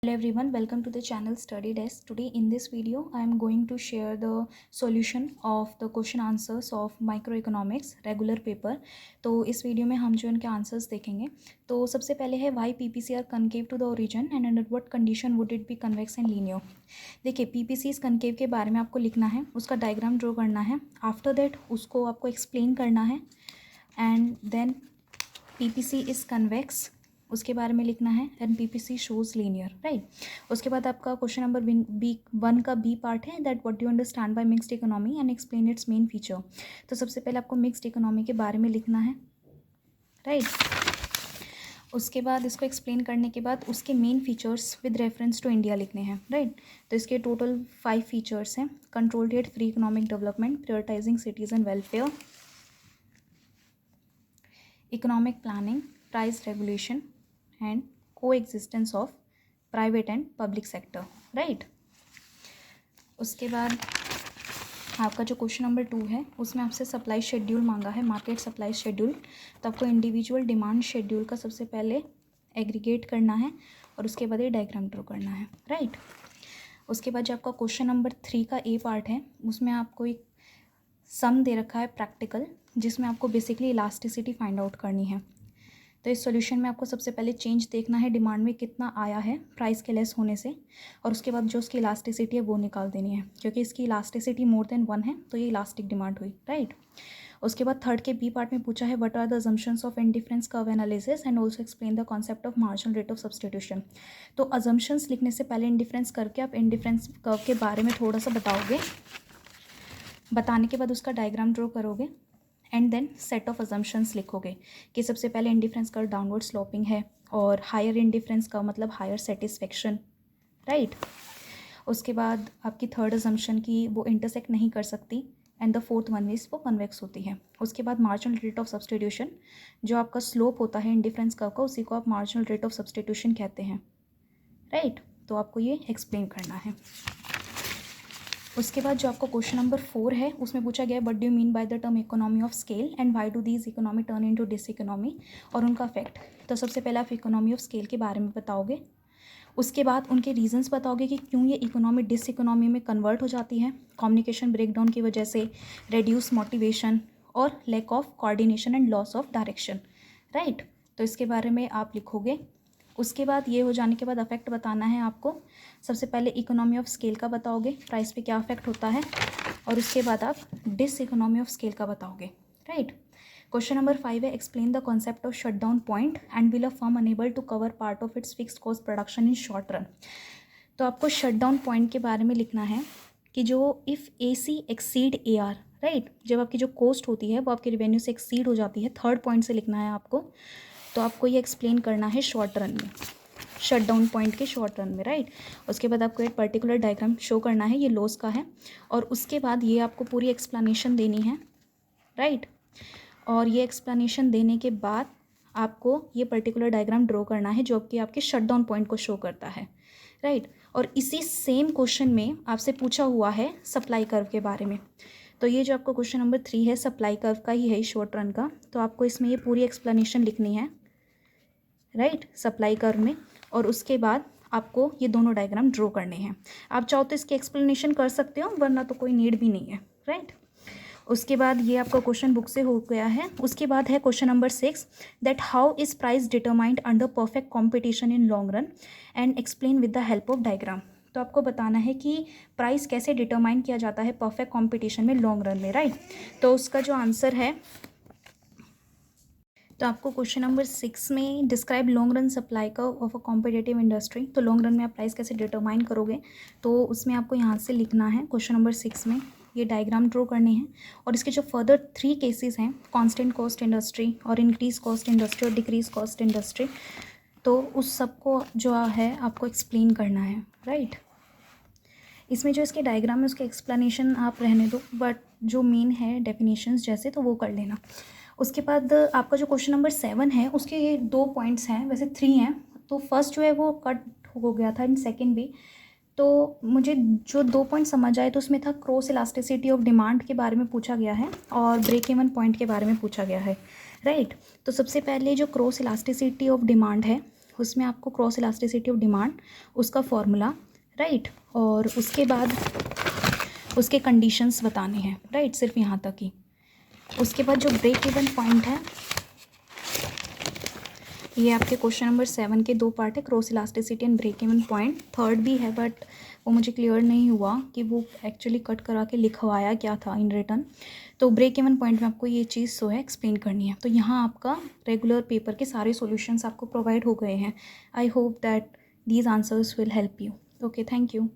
Hello everyone, welcome to the channel Study Desk. Today in this video I am going to share the solution of the question answers of microeconomics regular paper. तो इस video में हम जो इनके answers देखेंगे. तो सबसे पहले है why PPC are concave to the origin and under what condition would it be convex and linear. देखिए PPC is concave के बारे में आपको लिखना है, उसका डायग्राम ड्रॉ करना है, आफ्टर दैट उसको आपको एक्सप्लेन करना है and then PPC is convex उसके बारे में लिखना है एंड PPC शोज लीनियर राइट. उसके बाद आपका क्वेश्चन नंबर वन का बी पार्ट है that what do you understand by mixed economy and explain its main feature. तो सबसे पहले आपको मिक्स्ड इकोनॉमी के बारे में लिखना है राइट. उसके बाद इसको एक्सप्लेन करने के बाद उसके main features with reference to India लिखने हैं राइट. तो इसके टोटल 5 फीचर्स हैं. Controlled rate, free economic development, prioritising citizen welfare, economic planning, price regulation and coexistence of private and public sector right. उसके बाद आपका जो क्वेश्चन नंबर 2 है उसमें आपसे सप्लाई शेड्यूल मांगा है, मार्केट सप्लाई शेड्यूल. तो आपको इंडिविजुअल डिमांड शेड्यूल का सबसे पहले एग्रीगेट करना है और उसके बाद ये डायग्राम ड्रॉ करना है राइट. उसके बाद जो आपका क्वेश्चन नंबर 3 का ए पार्ट है उसमें आपको एक सम दे रखा है प्रैक्टिकल, जिसमें आपको बेसिकली इलास्टिसिटी फाइंड आउट करनी है. तो इस सॉल्यूशन में आपको सबसे पहले चेंज देखना है, डिमांड में कितना आया है प्राइस के लेस होने से, और उसके बाद जो उसकी इलास्टिसिटी है वो निकाल देनी है. क्योंकि इसकी इलास्टिसिटी मोर देन 1 है तो ये इलास्टिक डिमांड हुई राइट. उसके बाद थर्ड के बी पार्ट में पूछा है what are the assumptions of indifference curve analysis and also explain the concept of marginal rate of substitution. तो अजम्पशंस लिखने से पहले इंडिफरेंस करके आप इंडिफरेंस कर्व के बारे में थोड़ा सा बताओगे, बताने के बाद उसका डायग्राम ड्रॉ करोगे and then set of assumptions लिखोगे कि सबसे पहले इंडिफरेंस का डाउनवर्ड स्लोपिंग है और हायर इंडिफरेंस का मतलब हायर सेटिस्फेक्शन राइट. उसके बाद आपकी थर्ड अजम्पशन की वो इंटरसेक्ट नहीं कर सकती and the fourth one is वो कन्वेक्स होती है. उसके बाद मार्जिनल रेट ऑफ सब्सटीट्यूशन, जो आपका स्लोप होता है इंडिफरेंस कर्व का उसी को आप मार्जिनल रेट ऑफ सब्सटीट्यूशन कहते हैं राइट. तो आपको ये एक्सप्लेन करना है. उसके बाद जो आपको क्वेश्चन नंबर 4 है उसमें पूछा गया है what do you mean by the term economy of scale and why do these economy turn into diseconomy और उनका इफेक्ट. तो सबसे पहले आप इकोनॉमी ऑफ स्केल के बारे में बताओगे, उसके बाद उनके रीजंस बताओगे कि क्यों ये इकोनॉमी डिस इकोनॉमी में कन्वर्ट हो जाती है, कम्युनिकेशन ब्रेकडाउन की वजह से, रेड्यूस मोटिवेशन और lack of coordination and loss of direction right. तो इसके बारे में आप लिखोगे. उसके बाद ये हो जाने के बाद अफेक्ट बताना है आपको. सबसे पहले इकोनॉमी ऑफ स्केल का बताओगे, प्राइस पे क्या अफेक्ट होता है, और उसके बाद आप डिस इकोनॉमी ऑफ स्केल का बताओगे राइट. क्वेश्चन नंबर 5 है explain the concept of shutdown point and will a firm enable to cover part of its fixed cost production in short run. तो आपको शटडाउन पॉइंट के बारे में लिखना है कि जो if AC exceed AR right, जब आपकी जो कॉस्ट होती है वो आपके रेवेन्यू से एक्सीड हो जाती है, थर्ड पॉइंट से लिखना है आपको. तो आपको ये एक्सप्लेन करना है शॉर्ट रन में, शट डाउन पॉइंट के शॉर्ट रन में राइट. उसके बाद आपको एक पर्टिकुलर डायग्राम शो करना है, ये लॉस का है, और उसके बाद ये आपको पूरी एक्सप्लेनेशन देनी है राइट. और ये एक्सप्लेनेशन देने के बाद आपको ये पर्टिकुलर डायग्राम ड्रॉ करना है जो कि आपके शट डाउन पॉइंट को शो करता है राइट. और इसी सेम क्वेश्चन में आपसे पूछा हुआ है सप्लाई कर्व के बारे में. तो ये जो आपको क्वेश्चन नंबर 3 है सप्लाई कर्व का ही है शॉर्ट रन का. तो आपको इसमें ये पूरी एक्सप्लेनेशन लिखनी है राइट सप्लाई कर्व में, और उसके बाद आपको ये दोनों डायग्राम ड्रॉ करने हैं. आप चाहो तो इसकी एक्सप्लेनेशन कर सकते हो, वरना तो कोई नीड भी नहीं है राइट. उसके बाद ये आपका क्वेश्चन बुक से हो गया है. उसके बाद है question number 6 that how is price determined under perfect competition in long run and explain with the help of diagram. तो आपको बताना है कि प्राइस कैसे डिटरमाइन किया जाता है परफेक्ट कॉम्पिटिशन में लॉन्ग रन में राइट. तो उसका जो आंसर है, तो आपको क्वेश्चन नंबर 6 में describe long run supply curve of a competitive industry. तो लॉन्ग रन में आप प्राइस कैसे डिटरमाइन करोगे, तो उसमें आपको यहाँ से लिखना है क्वेश्चन नंबर 6 में ये डायग्राम ड्रॉ करने हैं. और इसके जो फर्दर 3 केसेस हैं, कांस्टेंट कॉस्ट इंडस्ट्री और इंक्रीज कॉस्ट इंडस्ट्री और डिक्रीज कॉस्ट इंडस्ट्री, तो उस सबको जो है आपको एक्सप्लेन करना है राइट. इसमें जो इसके डायग्राम है उसके एक्सप्लेनेशन आप रहने दो, बट जो मेन है डेफिनेशंस जैसे तो वो कर लेना. उसके बाद आपका जो क्वेश्चन नंबर 7 है उसके 2 पॉइंट्स हैं, वैसे 3 हैं. तो फर्स्ट जो है वो कट हो गया था एंड सेकंड भी. तो मुझे जो 2 पॉइंट समझ आए तो उसमें था क्रॉस इलास्टिसिटी ऑफ डिमांड के बारे में पूछा गया है और ब्रेक इवन पॉइंट के बारे में पूछा गया है राइट. तो सबसे पहले जो क्रॉस इलास्टिसिटी ऑफ डिमांड है उसमें आपको क्रॉस इलास्टिसिटी ऑफ डिमांड, उसका फॉर्मूला, राइट, और उसके बाद उसके कंडीशंस बताने हैं, राइट, सिर्फ यहाँ तक ही। उसके बाद जो ब्रेक इवन पॉइंट है, ये आपके क्वेश्चन नंबर 7 के 2 पार्ट है, cross elasticity and break even point. Third भी है बट वो मुझे क्लियर नहीं हुआ कि वो एक्चुअली कट करा के लिखवाया क्या था इन रिटर्न। तो ब्रेक इवन पॉइंट में आपको ये चीज़ है एक्सप्लेन करनी है। तो यहाँ आपका रेगुलर पेपर के सारे सॉल्यूशंस आपको प्रोवाइड हो गए हैं। I hope that these answers will help you. Okay, thank you.